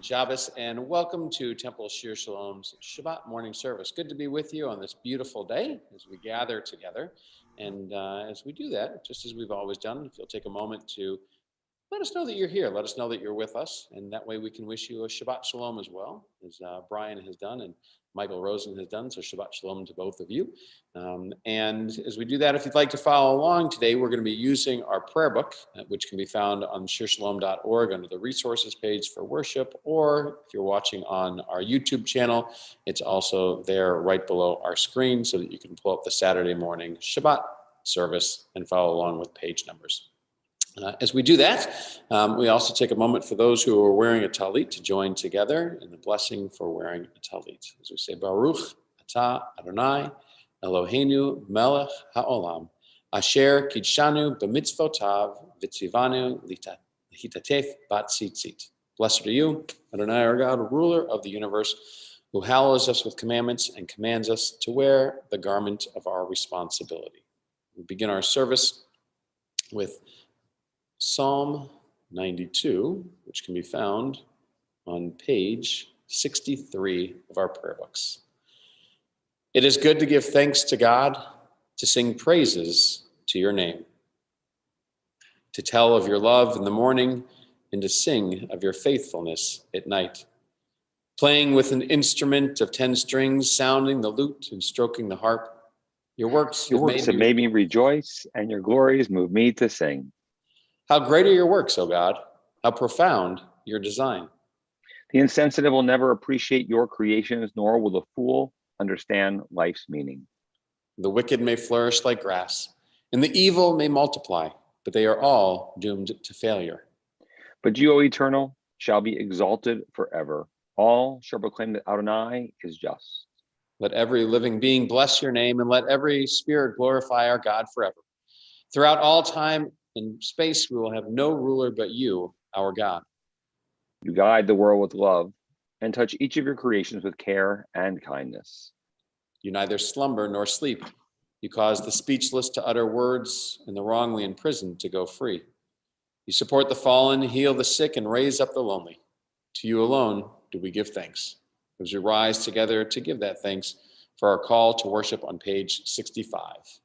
Shabbos, and welcome to Temple Shir Shalom's Shabbat morning service. Good to be with you on this beautiful day as we gather together. And as we do that, just as we've always done, if you'll take a moment to let us know that you're here, let us know that you're with us, and that way we can wish you a Shabbat Shalom as well, as Brian has done and Michael Rosen has done. So Shabbat Shalom to both of you. And as we do that, if you'd like to follow along today, we're going to be using our prayer book, which can be found on shirshalom.org under the resources page for worship, or if you're watching on our YouTube channel, it's also there right below our screen so that you can pull up the Saturday morning Shabbat service and follow along with page numbers. As we do that, we also take a moment for those who are wearing a talit to join together in the blessing for wearing a talit. As we say, Baruch Atah Adonai Eloheinu Melech HaOlam Asher Kidshanu B'mitzvotav V'tzivanu Litatef Bat Tzitzit. Blessed are you, Adonai our God, ruler of the universe, who hallows us with commandments and commands us to wear the garment of our responsibility. We begin our service with Psalm 92, which can be found on page 63 of our prayer books. It is good to give thanks to God, to sing praises to your name, to tell of your love in the morning, and to sing of your faithfulness at night. Playing with an instrument of 10 strings, sounding the lute and stroking the harp. Your works have made me rejoice, and your glories move me to sing. How great are your works, O God? How profound your design. The insensitive will never appreciate your creations, nor will the fool understand life's meaning. The wicked may flourish like grass, and the evil may multiply, but they are all doomed to failure. But you, O Eternal, shall be exalted forever. All shall proclaim that Adonai is just. Let every living being bless your name, and let every spirit glorify our God forever. Throughout all time in space, we will have no ruler but you, our God. You guide the world with love and touch each of your creations with care and kindness. You neither slumber nor sleep. You cause the speechless to utter words and the wrongly imprisoned to go free. You support the fallen, heal the sick, and raise up the lonely. To you alone do we give thanks. As we rise together to give that thanks for our call to worship on page 65.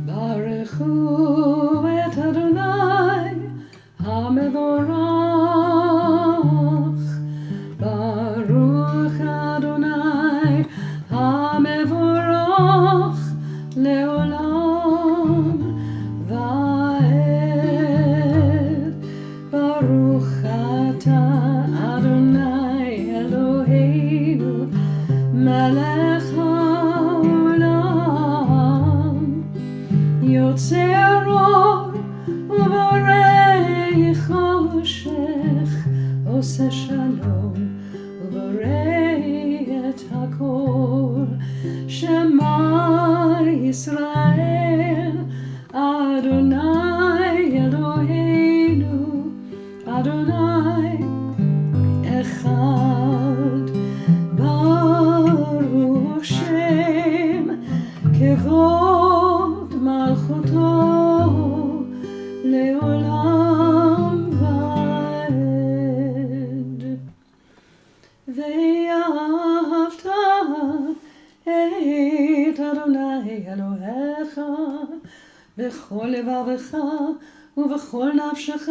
Baruchu et Adonai HaMevorach. Baruch Adonai HaMevorach Leolam Va'ed. Baruch Atah Adonai Eloheinu Melech יוצר אור ובורא חושך, עושה שלום ובורא את הכל. שמע ישראל, אדוני אלוהינו, אדוני אחד. ברוך שם כבוד מלכותו לעולם ועד. ואהבת את אדוני אלוהיך בכל לבבך ובכל נפשך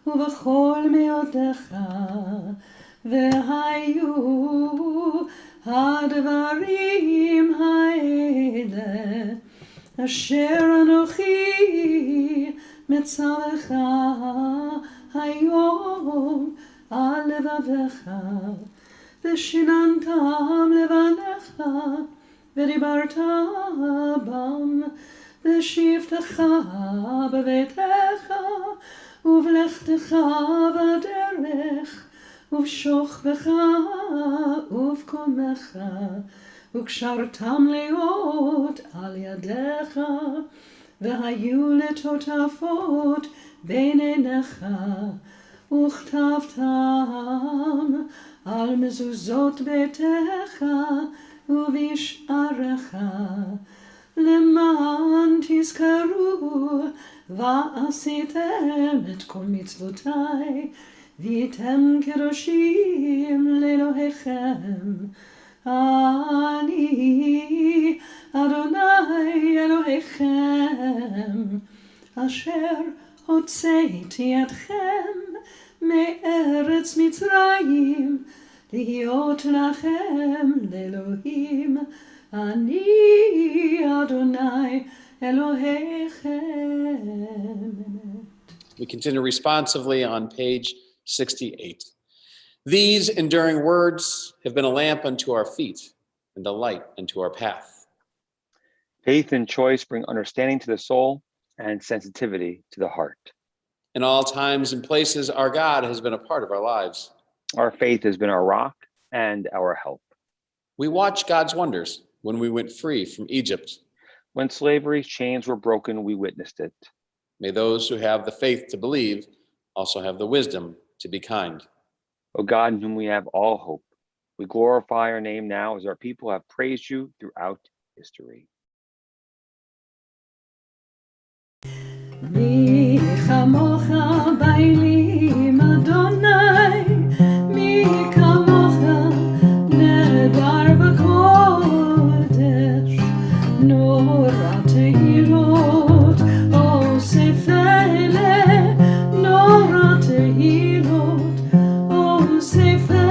ובכל מאודך. והיו הדברים האלה אשר אנוכי מצווך היום על לבבך, ושיננתם לבניך ודיברת בם בשבתך בביתך ובלכתך בדרך ובשוכבך ובקומך, וקשרתם להיות על ידיך, והיו לטוטפות בין עיניך, וכתבתם על מזוזות ביתך ובשעריך, למען תזכרו ועשיתם את כל מצוותיי, והייתם קדושים לאלוהיכם. אני אדוני אלוהיכם, אשר הוצאתי אתכם מארץ מצרים, להיות לכם לאלוהים. אני אדוני אלוהיכם. We continue responsively on page 68. These enduring words have been a lamp unto our feet and a light unto our path. Faith and choice bring understanding to the soul and sensitivity to the heart. In all times and places, our God has been a part of our lives. Our faith has been our rock and our help. We watched God's wonders when we went free from Egypt. When slavery's chains were broken, we witnessed it. May those who have the faith to believe also have the wisdom to be kind. O God, in whom we have all hope, we glorify your name now as our people have praised you throughout history. מי כמוך באלים אדוני, מי כמוך נהדר בקודש, נורא תהילות אוסף אלה, נורא תהילות אוסף אלה.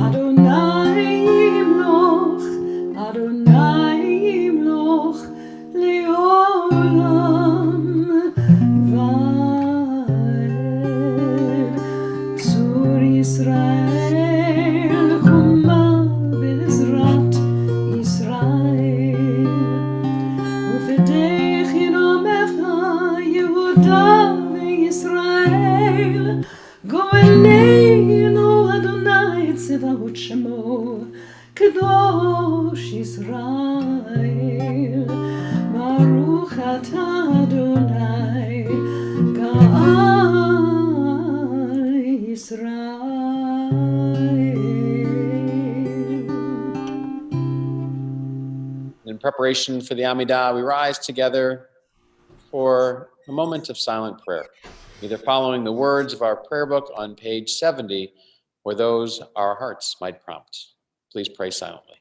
אדוני ימלוך, אדוני ימלוך לעולם ועד. צור ישראל קומה בעזרת ישראל, ופתח ינומך יהודה וישראל. גואלנו אדוני צבאות שמו, קדוש ישראל. ברוך אתה אדוני גאל ישראל. In preparation for the Amidah, we rise together for a moment of silent prayer, either following the words of our prayer book on page 70 or those our hearts might prompt. Please pray silently.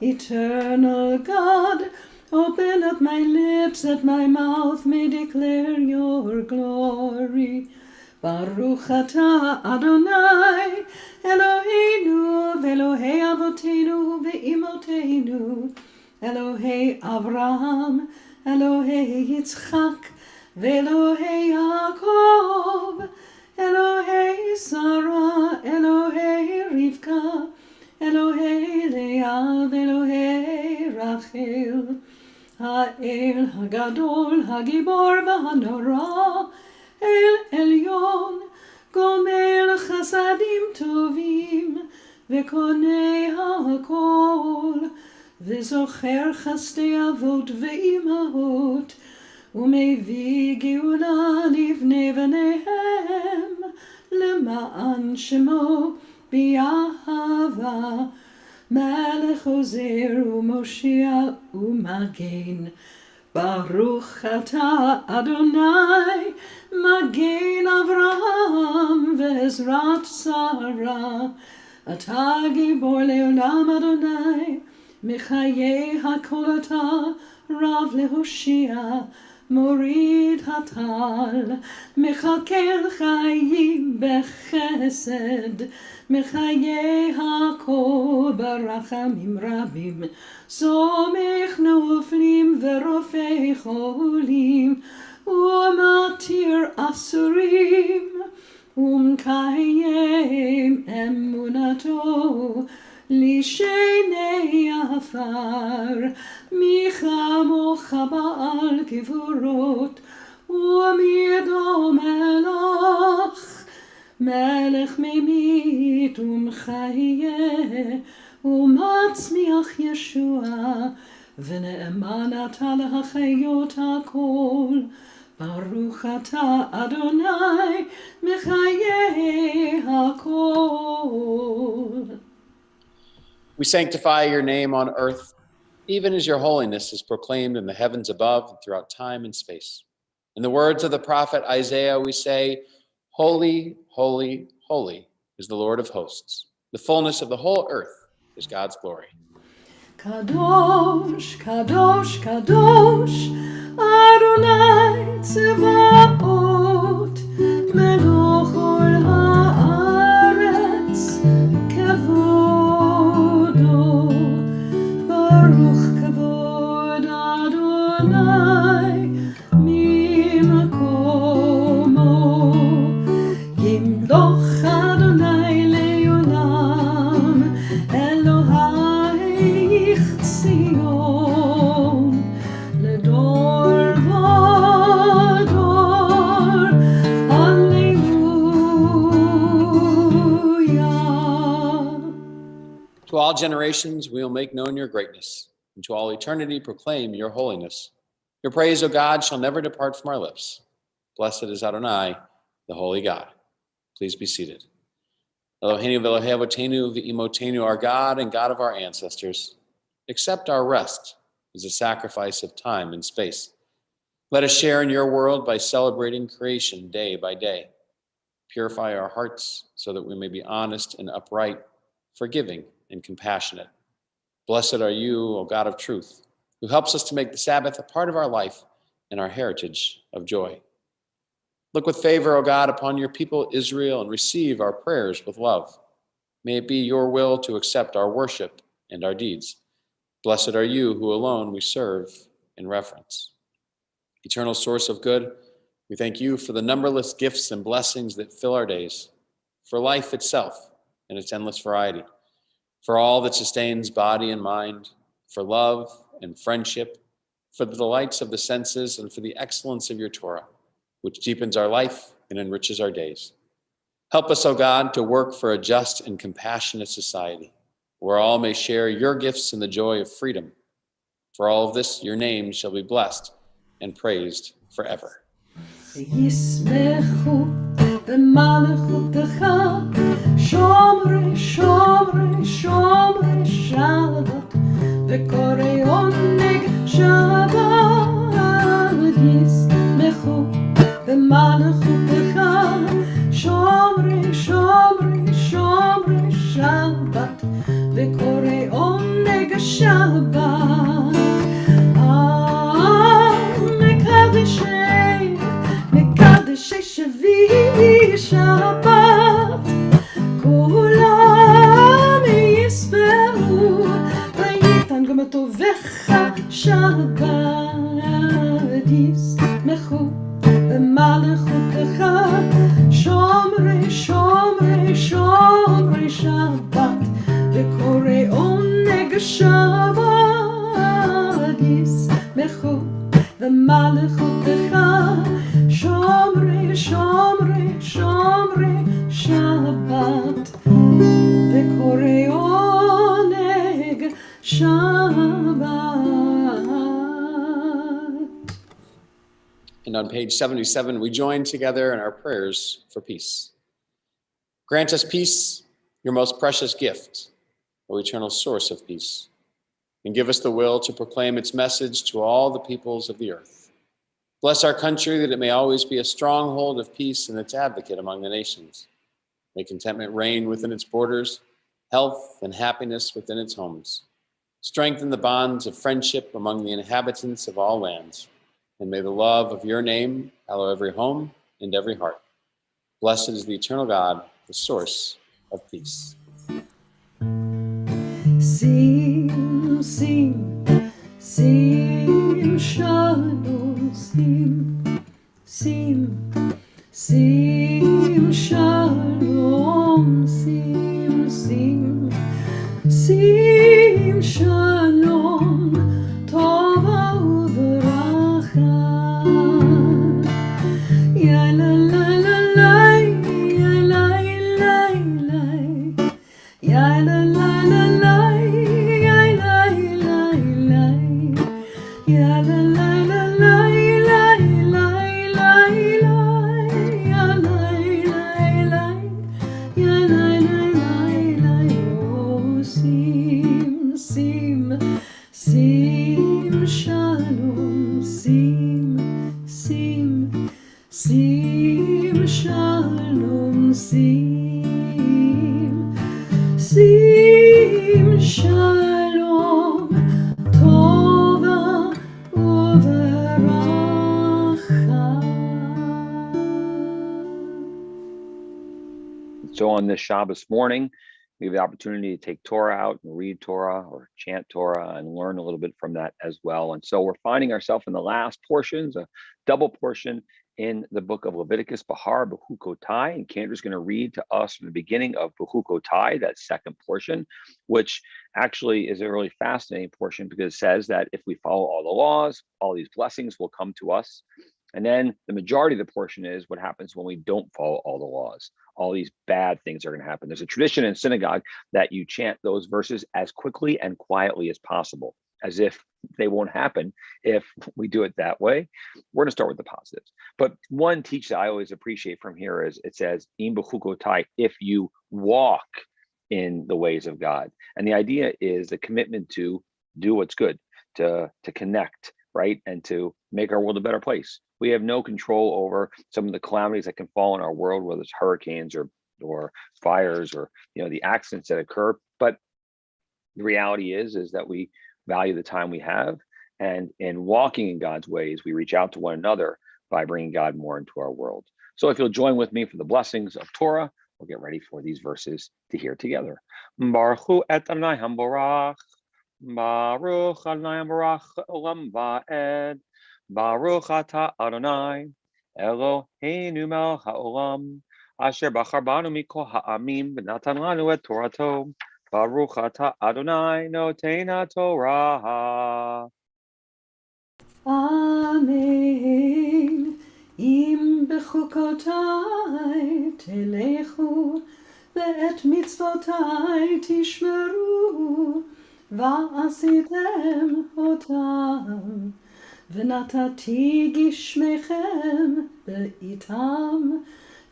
Eternal God, open up my lips that my mouth may declare your glory. Baruch atah Adonai, Eloheinu ve'Elohei avoteinu ve'imoteinu, Elohei Avraham, Elohei Yitzchak, ve'Elohei Yaakov, Elohei Sarah, Elohei Rivka, Elohei Leah ואלוהי רחל, האל הגדול, הגיבור והנורא, אל עליון, גומל חסדים טובים, וקונה הכל, וזוכר חסדי אבות ואימהות, ומביא גאולה לבני בניהם, למען שמו באהבה. מלך עוזר ומושיע ומגן. ברוך אתה אדוני, מגן אברהם ועזרת שרה, אתה גיבור לעולם אדוני, מחיי הכל אתה רב להושיע, מוריד הטל, מכלכל חיים בחסד, מחיי הכל ברחמים רבים, סומך נופלים ורופא חולים, ומתיר אסורים, ומקיים אמונתו לשני עפר, מי כמוך בעל גבורות, ומי מלך, מלך ממית ומחיה, ומצמיח ישוע, ונאמן אתה להחיות הכל. ברוך אתה אדוני מחיי הכל. We sanctify your name on earth, even as your holiness is proclaimed in the heavens above and throughout time and space. In the words of the prophet Isaiah, we say, holy, holy, holy is the Lord of hosts. The fullness of the whole earth is God's glory. Kadosh, Kadosh, Kadosh, Adonai Tzevaot, Melech ol haaretz, Kevodo, Baruch Kavod Adonai, Mimakomo, Yimloch Adonai leolam, Elohai Zion, לדור ודור, hallelujah. To all generations, we will make known your greatness, and to all eternity proclaim your holiness. Your praise, O God, shall never depart from our lips. Blessed is Adonai, the holy God. Please be seated. Eloheinu v'Elohei avotenu v'imotenu, our God and God of our ancestors, accept our rest as a sacrifice of time and space. Let us share in your world by celebrating creation day by day. Purify our hearts so that we may be honest and upright, forgiving and compassionate. Blessed are you, O God of truth, who helps us to make the Sabbath a part of our life and our heritage of joy. Look with favor, O God, upon your people Israel and receive our prayers with love. May it be your will to accept our worship and our deeds. Blessed are you who alone we serve in reverence. Eternal source of good, we thank you for the numberless gifts and blessings that fill our days, for life itself and its endless variety, for all that sustains body and mind, for love and friendship, for the delights of the senses, and for the excellence of your Torah, which deepens our life and enriches our days. Help us, O God, to work for a just and compassionate society, where all may share your gifts in the joy of freedom. For all of this, your name shall be blessed and praised forever. ישמחו במלכותך, שומרי, שומרי, שומרי שבת, וקוראי עונג שבת. ישמחו במלכותך, שומרי, שומרי, שומרי שבת, וקוראי עונג שבת. מקדשי שביעי שבת, כולם יספרו, ויתן גם טובך שבת. ישמחו במלכותך, שומרי, שומרי, שומרי שבת, וקוראי עונג שבת. ישמחו במלכותך, שומרי, שומרי, שומרי שבת, וקוראי עונג שבת. And on page 77, we join together in our prayers for peace. Grant us peace, your most precious gift, O eternal source of peace, and give us the will to proclaim its message to all the peoples of the earth. Bless our country that it may always be a stronghold of peace and its advocate among the nations. May contentment reign within its borders, health and happiness within its homes. Strengthen the bonds of friendship among the inhabitants of all lands, and may the love of your name hallow every home and every heart. Blessed is the eternal God, the source of peace. Sim, sim, sim, shalom, sim, sim, sim, shalom, sim, sim, sim, shalom, tova uveracha. Ya la la la la, ya la la la, ya la la la la, ya la la la, ya la la la la, la la la, ya la la la, ya la la la, oh sim sim sim shalom sim sim sim shalom sim sim shalom tova uveracha. So on this Shabbos morning, we have the opportunity to take Torah out and read Torah or chant Torah and learn a little bit from that as well. And so we're finding ourselves in the last portions, a double portion in the book of Leviticus, Bahar Bechukotai. And Candra's going to read to us from the beginning of Bechukotai, that second portion, which actually is a really fascinating portion because it says that if we follow all the laws, all these blessings will come to us. And then the majority of the portion is what happens when we don't follow all the laws. All these bad things are going to happen. There's a tradition in synagogue that you chant those verses as quickly and quietly as possible, as if they won't happen if we do it that way. We're going to start with the positives. But one teach that I always appreciate from here is it says, Im bechukotai, if you walk in the ways of God. And the idea is the commitment to do what's good, to connect, right? And to make our world a better place. We have no control over some of the calamities that can fall in our world, whether it's hurricanes or fires or the accidents that occur. But the reality is that we value the time we have, and in walking in God's ways, we reach out to one another by bringing God more into our world. So if you'll join with me for the blessings of Torah, we'll get ready for these verses to hear together. Baruch hu et Adonai hamborach. Baruch Adonai Baruch Olam Va'ed. Baruch Ata Adonai Eloheinu melech haolam asher bachar banu mikol ha'amim v'natan lanu et Torato. Baruch Ata Adonai noten haTorah. Amen. Im bechukotai telechu ואת מצוותיי תשמרו ועשיתם אותם ונתתי גשמיכם בעיתם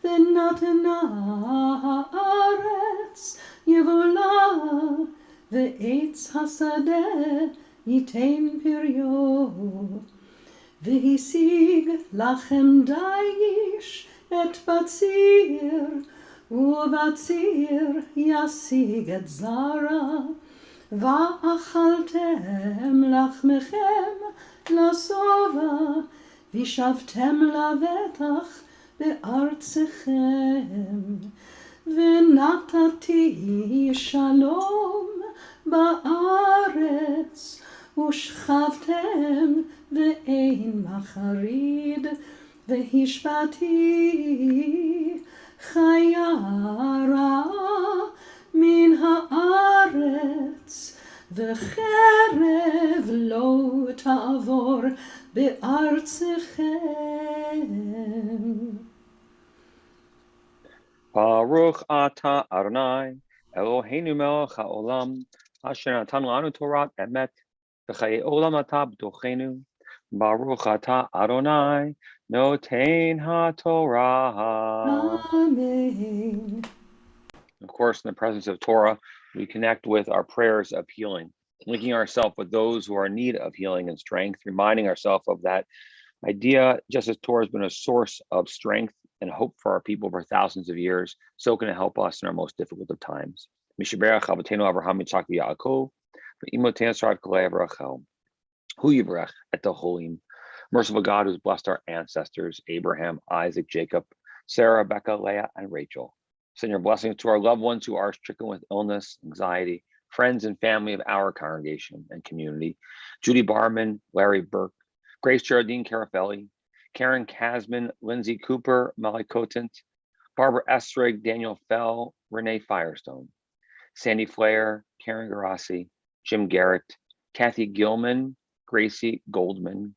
ונתנה הארץ יבולה ועץ השדה ייתן פריו והשיג לכם דיש את בציר ובציר ישיג את זרע ואכלתם לחמכם לשובע ושבתם לבטח בארצכם ונתתי שלום בארץ ושכבתם ואין מחריד והשבתי חיה רעה מן הארץ וחרב לא תעבור בארצכם. Baruch Ata Adonai Eloheinu melech haolam asher natan lanu Torat emet v'chayei olam ata b'tochenu. Baruch Ata Adonai noten haTorah. Amen. Of course, in the presence of Torah, we connect with our prayers of healing, linking ourselves with those who are in need of healing and strength, reminding ourselves of that idea, just as Torah has been a source of strength and hope for our people for thousands of years, so can it help us in our most difficult of times. Mishaberach Avatenu Abraham Yitzchak Yaakov, Imotenu Sarat Kolei Avrachel. Hu Yibrach et Holim. Merciful God, who's blessed our ancestors, Abraham, Isaac, Jacob, Sarah, Rebecca, Leah, and Rachel. Send your blessings to our loved ones who are stricken with illness, anxiety, friends and family of our congregation and community. Judy Barman, Larry Burke, Grace Geraldine Carafelli, Karen Kasman, Lindsay Cooper, Molly Cotent, Barbara Estrig, Daniel Fell, Renee Firestone, Sandy Flair, Karen Garassi, Jim Garrett, Kathy Gilman, Gracie Goldman,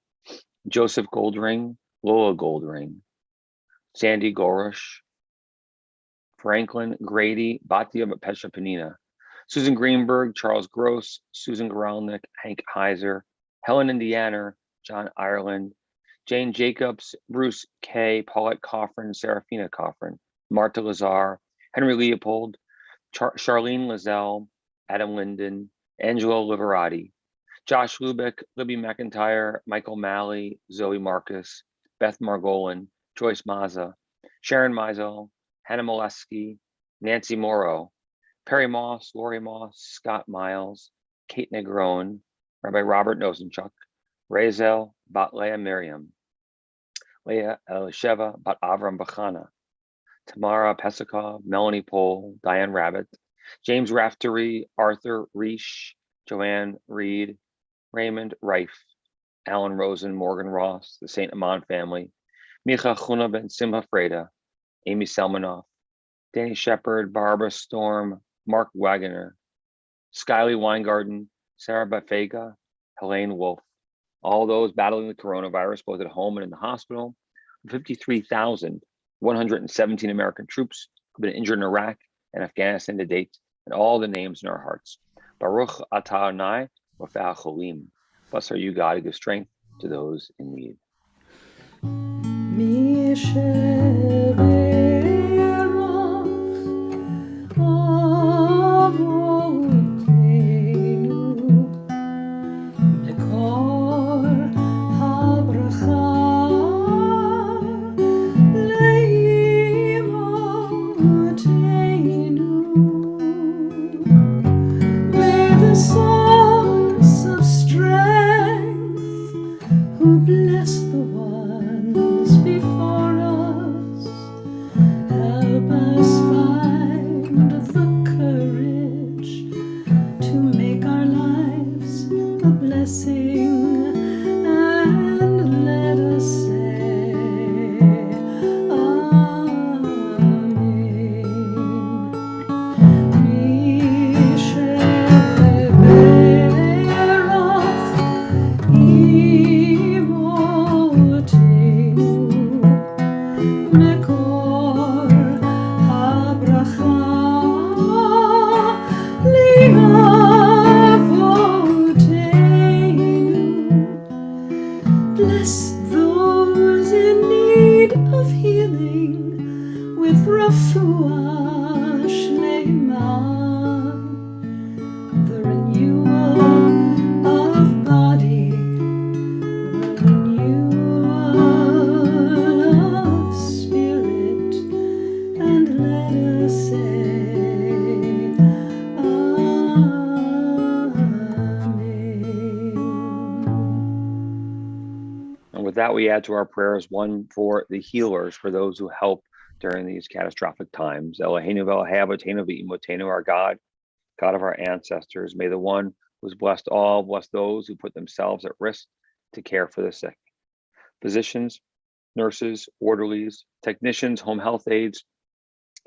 Joseph Goldring, Lola Goldring, Sandy Gorish, Franklin Grady, Batia Pesha Panina, Susan Greenberg, Charles Gross, Susan Goralnik, Hank Heiser, Helen Indiana, John Ireland, Jane Jacobs, Bruce K, Paulette Coffrin, Serafina Coffrin, Marta Lazar, Henry Leopold, Charlene Lazelle, Adam Linden, Angelo Liverati, Josh Lubick, Libby McIntyre, Michael Malley, Zoe Marcus, Beth Margolin, Joyce Maza, Sharon Meisel, Hannah Molesky, Nancy Morrow, Perry Moss, Lori Moss, Scott Miles, Kate Negron, Rabbi Robert Nosenchuk, Razel, Bat Leah Miriam, Leah Elisheva, Bat Avram Bachana, Tamara Pesakov, Melanie Pohl, Diane Rabbit, James Raftery, Arthur Reish, Joanne Reed, Raymond Reif, Alan Rosen, Morgan Ross, the St. Amman family, Micha Chuna Ben Simha Freda, Amy Selmanoff, Danny Shepard, Barbara Storm, Mark Wagoner, Skylie Weingarten, Sarah Bafega, Helene Wolf, all those battling the coronavirus, both at home and in the hospital, 53,117 American troops who've been injured in Iraq and Afghanistan to date, and all the names in our hearts. Baruch atah Adonai Rafah Cholim. Blessed are you, God, who gives strength to those in need. Who bless the ones before us, help us find the courage to make our lives a blessing, and let us say bless those in need of healing with refuah shlema, the renewal of body, the renewal of spirit, and let us say With that, we add to our prayers one for the healers, for those who help during these catastrophic times. Eloheinu v'Eloheinu v'imotenu, our God, God of our ancestors, may the one who's blessed all bless those who put themselves at risk to care for the sick. Physicians, nurses, orderlies, technicians, home health aides,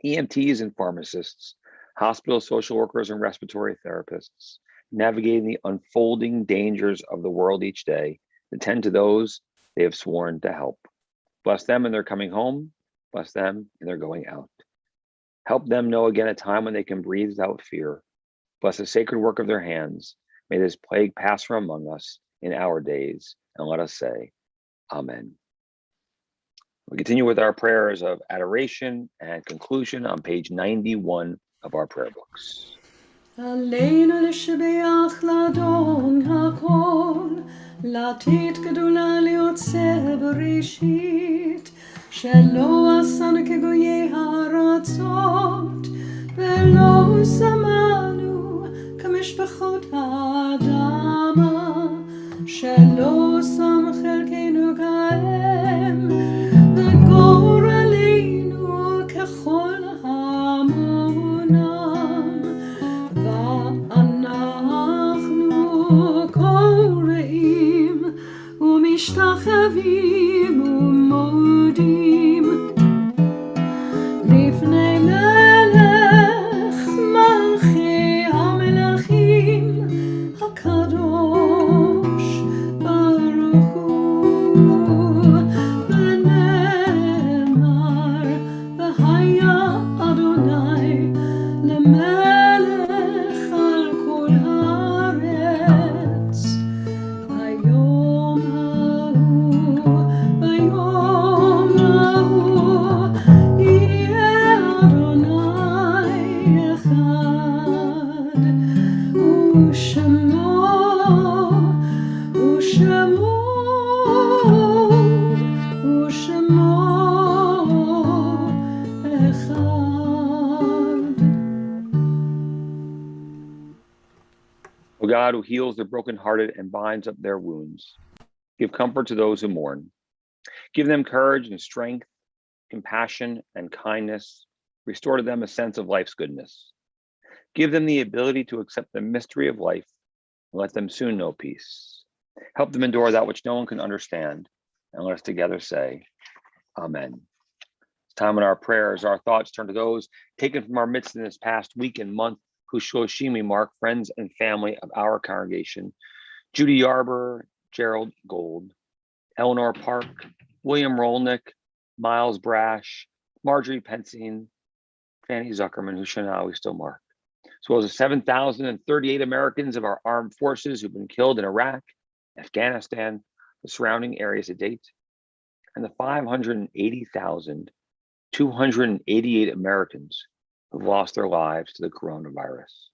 EMTs and pharmacists, hospital social workers and respiratory therapists, navigating the unfolding dangers of the world each day, attend to those they have sworn to help. Bless them in their coming home. Bless them in their going out. Help them know again a time when they can breathe without fear. Bless the sacred work of their hands. May this plague pass from among us in our days. And let us say, Amen. We continue with our prayers of adoration and conclusion on page 91 of our prayer books. עלינו לשבח לאדון הכל, לתת גדולה ליוצר בראשית, שלא עשנו כגויי הארצות, ולא שמח לא שם חלקנו כהם, וגורלנו ככל המונם, ואנחנו קוראים ומשתחווים ומודים לפני מלך מלכי המלכים הקדוש ברוך הוא, ונאמר והיה אדוני למלך על כל הארץ. ביום ההוא יהיה אדוני אחד, ושמו אחד. O God, who heals the brokenhearted and binds up their wounds, give comfort to those who mourn. Give them courage and strength, compassion and kindness. Restore to them a sense of life's goodness. Give them the ability to accept the mystery of life and let them soon know peace. Help them endure that which no one can understand. And let us together say, Amen. It's time in our prayers, our thoughts turn to those taken from our midst in this past week and month whose Shoshim we mark, friends and family of our congregation. Judy Yarber, Gerald Gold, Eleanor Park, William Rolnick, Miles Brash, Marjorie Pensine, Fanny Zuckerman, who now we still mark, as well as the 7,038 Americans of our armed forces who've been killed in Iraq, Afghanistan, the surrounding areas to date, and the 580,288 Americans who've lost their lives to the coronavirus.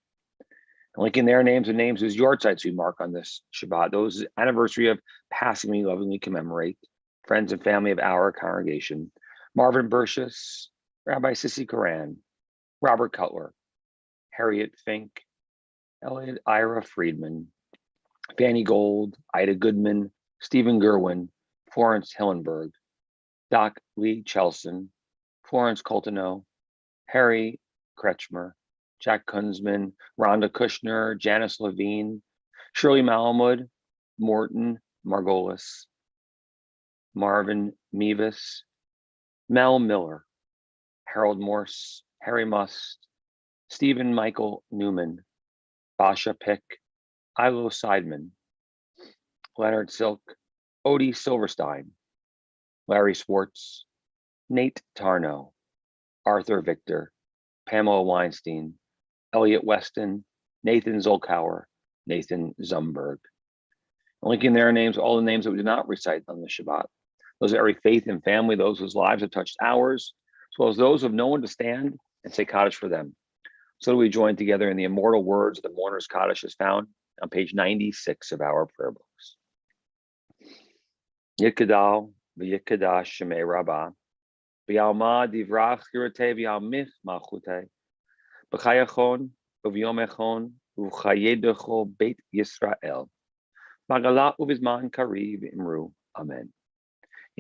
And linking their names and names whose yortzites we mark on this Shabbat, those anniversary of passing we lovingly commemorate, friends and family of our congregation, Marvin Burshus, Rabbi Sissy Koran, Robert Cutler, Harriet Fink, Elliot Ira Friedman, Fanny Gold, Ida Goodman, Stephen Gerwin, Florence Hillenberg, Doc Lee Chelson, Florence Coltano, Harry Kretschmer, Jack Kunzman, Rhonda Kushner, Janice Levine, Shirley Malamud, Morton Margolis, Marvin Mevis, Mel Miller, Harold Morse, Harry Must, Stephen Michael Newman, Basha Pick, Ilo Seidman, Leonard Silk, Odie Silverstein, Larry Swartz, Nate Tarnow, Arthur Victor, Pamela Weinstein, Elliot Weston, Nathan Zolkauer, Nathan Zumberg. Linking their names, all the names that we did not recite on the Shabbat. Those of every faith and family, those whose lives have touched ours, as well as those who have no one to stand and say Kaddish for them. So we join together in the immortal words of the mourner's Kaddish is found on page 96 of our prayer books. Yikadal v'yikadash shemei rabbah, v'yalma divrach yiratei v'yalmich malchutei, b'chayachon uv'yomechon uv'chayedecho beit Yisrael, magalat uv'zman kari v'imru. Amen.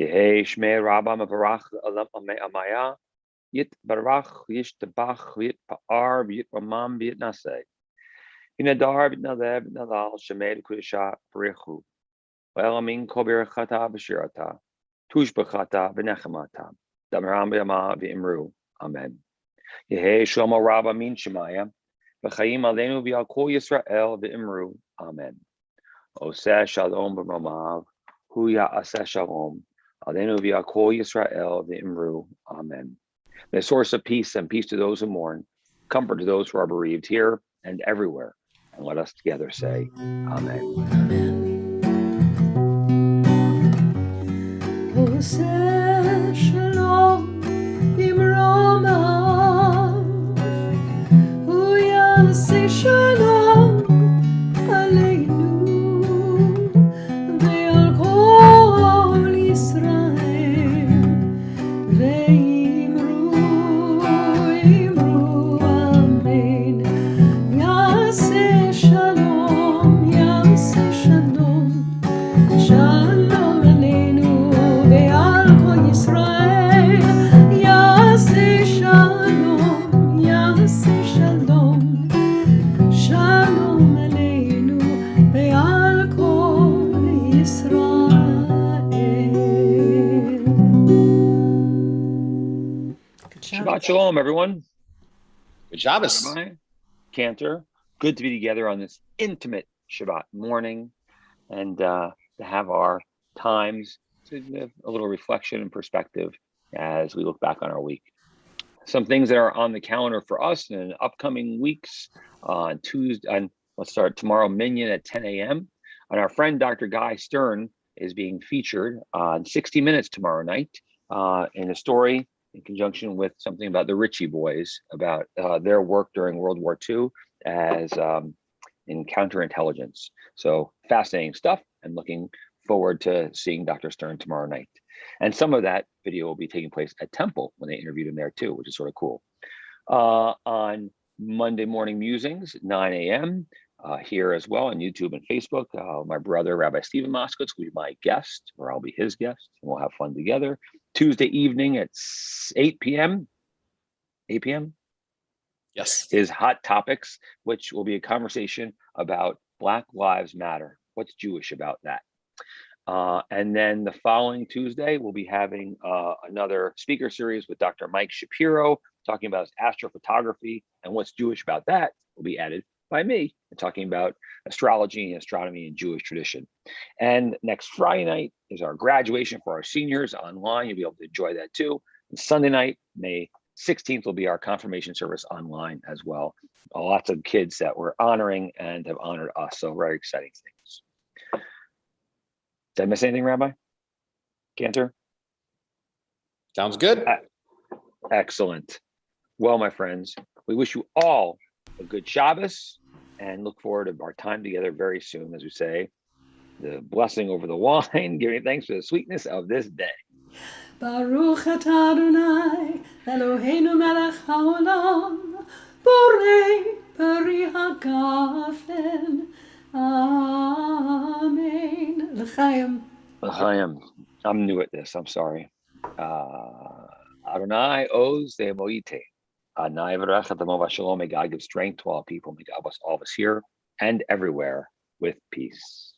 Yehei shmei rabbah mevarach alam amaya, yit barach yishtabach v'yit pa'ar v'yit ramam v'yit naseh. Yinadar v'nalev v'nalal shemei l'kudisha b'rechu. V'elamin kol berachata v'shirata, tushbachata v'nechamata, damaram b'yama v'imru. Amen. Yehei shlomo rabbah min shemaya, v'chayim aleinu v'yal kol Yisrael v'imru. Amen. Oseh shalom b'romav, hu ya'aseh shalom, aleinu v'yal kol Yisrael v'imru. Amen. The source of peace and peace to those who mourn, comfort to those who are bereaved here and everywhere. And let us together say, Amen. Amen. Oseh shalom b'romav, hu ya'aseh shalom aleinu ve'al kol Yisrael ve'imru amen. Ya'aseh shalom Shabbat Shalom, everyone. Good Shabbos. Rabbi, Cantor, good to be together on this intimate Shabbat morning and to have our times to give a little reflection and perspective as we look back on our week. Some things that are on the calendar for us in upcoming weeks on Tuesday, let's start tomorrow, Minyan at 10 a.m. And our friend Dr. Guy Stern is being featured on 60 Minutes tomorrow night in a story in conjunction with something about the Ritchie boys, about their work during World War II as in counterintelligence. So fascinating stuff, and looking forward to seeing Dr. Stern tomorrow night. And some of that video will be taking place at Temple when they interviewed him there too, which is sort of cool. On Monday morning musings, 9 a.m. Here as well on YouTube and Facebook. My brother, Rabbi Stephen Moskowitz, will be my guest, or I'll be his guest, and we'll have fun together. Tuesday evening at 8 p.m. 8 p.m. Yes. Is Hot Topics, which will be a conversation about Black Lives Matter. What's Jewish about that? And then the following Tuesday, we'll be having another speaker series with Dr. Mike Shapiro, talking about astrophotography, and what's Jewish about that will be added by me, and talking about astrology and astronomy and Jewish tradition. And next Friday night is our graduation for our seniors online. You'll be able to enjoy that too. And Sunday night, May 16th, will be our confirmation service online as well. Lots of kids that we're honoring and have honored us. So very exciting things. Did I miss anything, Rabbi Cantor? Sounds good. Excellent. Well, my friends, we wish you all a good Shabbos and look forward to our time together very soon, as we say, the blessing over the wine, giving thanks for the sweetness of this day. Baruch atah Adonai, Eloheinu melech haolam, borei peri hagafen. Amen. L'chaim. L'chaim. I'm new at this. I'm sorry. Adonai oz de moite. Adonai v'rachat amov shalom. May God give strength to all people. May God bless all of us here and everywhere with peace.